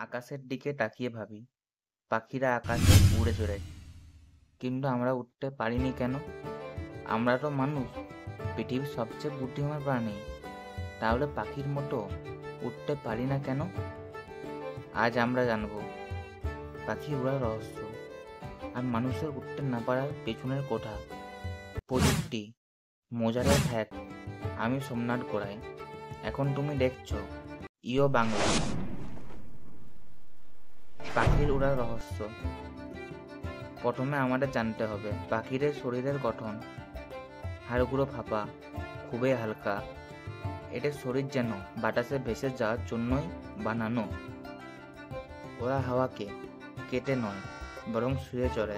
আকাশের দিকে তাকিয়ে ভাবি, পাখিরা আকাশে উড়ে চলেছে, কিন্তু আমরা উঠতে পারিনি কেন? আমরা তো মানুষ, পৃথিবীর সবচেয়ে বুদ্ধিমান প্রাণী, তাহলে পাখির মতো উঠতে পারি না কেন? আজ আমরা জানব পাখি উড়ার রহস্য আর মানুষের উঠতে না পারার পেছনের কথা। প্রযুক্তি, মজাদার ফ্যাক্ট। আমি সোমনাথ গোড়াই। এখন তুমি দেখছো ইও বাংলা। পাখির উড়ার রহস্য। প্রথমে আমাদের জানতে হবে পাখিদের শরীরের গঠন। হাড়গুলো ফাঁপা, খুবই হালকা। এদের শরীর যেন বাতাসে ভেসে যাওয়ার জন্যই বানানো। ওরা হাওয়াকে কেটে নয়, বরং শুয়ে চড়ে।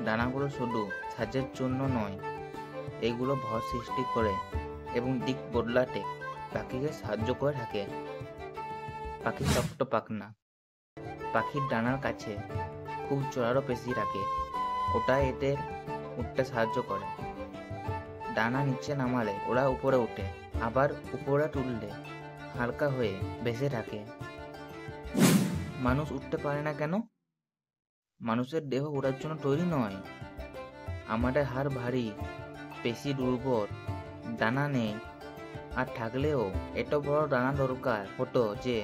ডানাগুলো শুধু সাজের জন্য নয়, এগুলো ভর সৃষ্টি করে এবং দিক বদলাতে পাখিকে সাহায্য করে থাকে। পাখি শক্ত পাখনা। পাখির ডানার কাছে খুব জোরালো পেশি থাকে, ওটা এদের উঠতে সাহায্য করে। ডানা নিচে নামালে ওরা উপরে ওঠে, আবার উপরে তুললে হালকা হয়ে ভেসে থাকে। মানুষ উঠতে পারে না কেন? মানুষের দেহ ওড়ার জন্য তৈরি নয়। আমাদের হাড় ভারী, পেশি দুর্বল, ডানা নেই। আর থাকলেও এত বড় ডানা দরকার হতো যে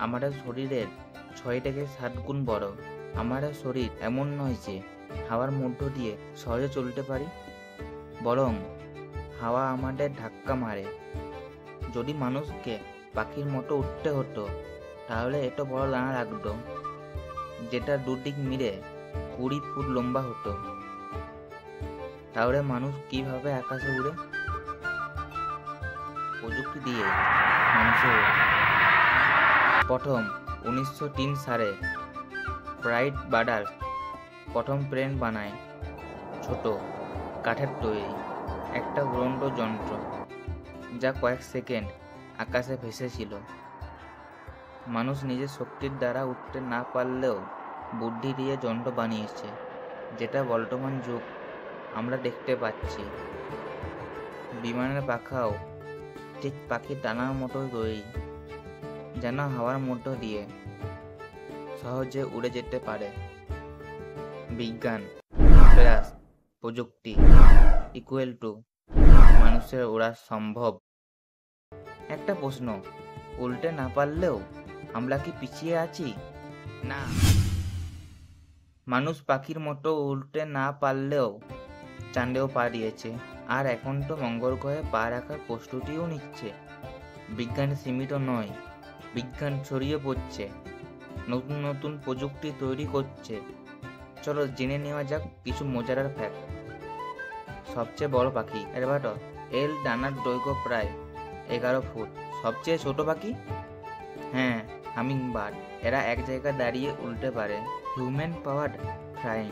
আমাদের শরীরের 6 থেকে 7 গুণ বড়। আমাদের শরীর এমন নয় যে হাওয়ার মধ্য দিয়ে সহজে চলতে পারি, বরং হাওয়া আমাদের ধাক্কা মারে। যদি মানুষকে পাখির মতো উঠতে হতো, তাহলে এত বড় ডানা লাগতো, যেটা দুদিক মিলে 20 ফুট লম্বা হতো। তাহলে মানুষ কিভাবে আকাশে উড়ে? প্রযুক্তি দিয়ে মানুষের ওড়া। প্রথম 1903 সালে রাইট ব্রাদার্স প্রথম প্লেন বানায়। ছোট, কাঠের তৈরি একটা উড়ন্ত যন্ত্র, যা কয়েক সেকেন্ড আকাশে ভেসেছিল। মানুষ নিজের শক্তির দ্বারা উঠতে না পারলেও বুদ্ধি দিয়ে যন্ত্র বানিয়েছে, যেটা বর্তমান যুগ আমরা দেখতে পাচ্ছি। বিমানের পাখাও ঠিক পাখির ডানার মতো তৈরি, যেন হাওয়ার মধ্য দিয়ে সহজে উড়ে যেতে পারে। বিজ্ঞান প্লাস প্রযুক্তি ইকুয়াল টু মানুষের ওড়া সম্ভব। একটা প্রশ্ন, উল্টে না পারলেও আমরা কি পিছিয়ে আছি? না। মানুষ পাখির মতো উল্টে না পারলেও চাঁদেও পা দিয়েছে, আর এখন তো মঙ্গল গ্রহে পা রাখার প্রস্তুতিও নিচ্ছে। বিজ্ঞান সীমিত নয়, বিজ্ঞান ছড়িয়ে পড়ছে, নতুন নতুন প্রযুক্তি তৈরি করছে। চলো জেনে নেওয়া যাক কিছু মজাদার ফ্যাক্ট। সবচেয়ে বড় পাখি অ্যালবাট্রস, এর ডানার দৈর্ঘ্য প্রায় 11 ফুট। সবচেয়ে ছোট পাখি? হ্যাঁ, হামিংবার্ড। এরা এক জায়গায় দাঁড়িয়ে উড়তে পারে। Human powered flying.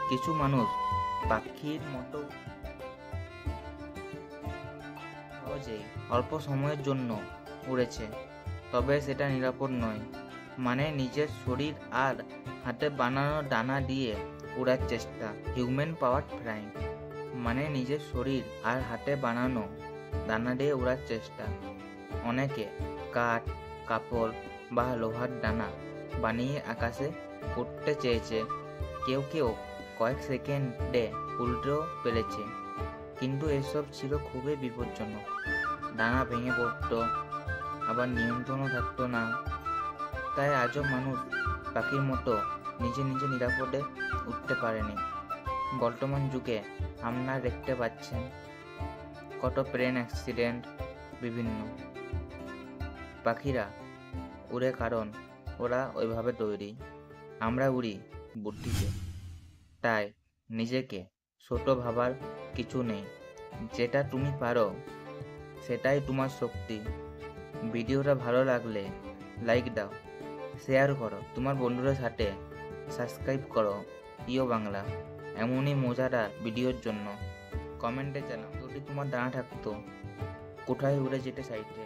কিছু মানুষ পাখির মতো সহজেই অল্প সময়ের জন্য উড়েছে, তবে সেটা নিরাপদ নয়। মানে নিজের শরীর আর হাতে বানানো ডানা দিয়ে উড়ার চেষ্টা। হিউম্যান পাওয়ার ফ্লাইং মানে নিজের শরীর আর হাতে বানানো ডানা দিয়ে উড়ার চেষ্টা। অনেকে কাঠ, কাপড় বা লোহার ডানা বানিয়ে আকাশে উঠতে চেয়েছে। কেউ কেউ কয়েক সেকেন্ডে উল্টেও পেরেছে, কিন্তু এসব ছিল খুবই বিপজ্জনক। ডানা ভেঙে পড়তো, আবার নিয়ন্ত্রণও থাকতো না। তাই আজও মানুষ পাখির মতো নিজে নিজে নিরাপদে উঠতে পারেনি। বর্তমান যুগে আপনারা দেখতে পাচ্ছেন কত প্লেন অ্যাক্সিডেন্ট। বিভিন্ন পাখিরা উড়ে কারণ ওরা ওইভাবে তৈরি। আমরা উড়ি বুদ্ধিতে। তাই নিজেকে ছোট ভাবার কিছু নেই। যেটা তুমি পারো সেটাই তোমার শক্তি। ভিডিওটা ভালো লাগলে লাইক দাও, শেয়ার করো তোমার বন্ধুদের সাথে, সাবস্ক্রাইব করো ইও বাংলা এমনই মজাদার ভিডিওর জন্য। কমেন্টে জানাও, যদি তোমার ডানা থাকতো কোথায় উড়ে যেতে চাইতে।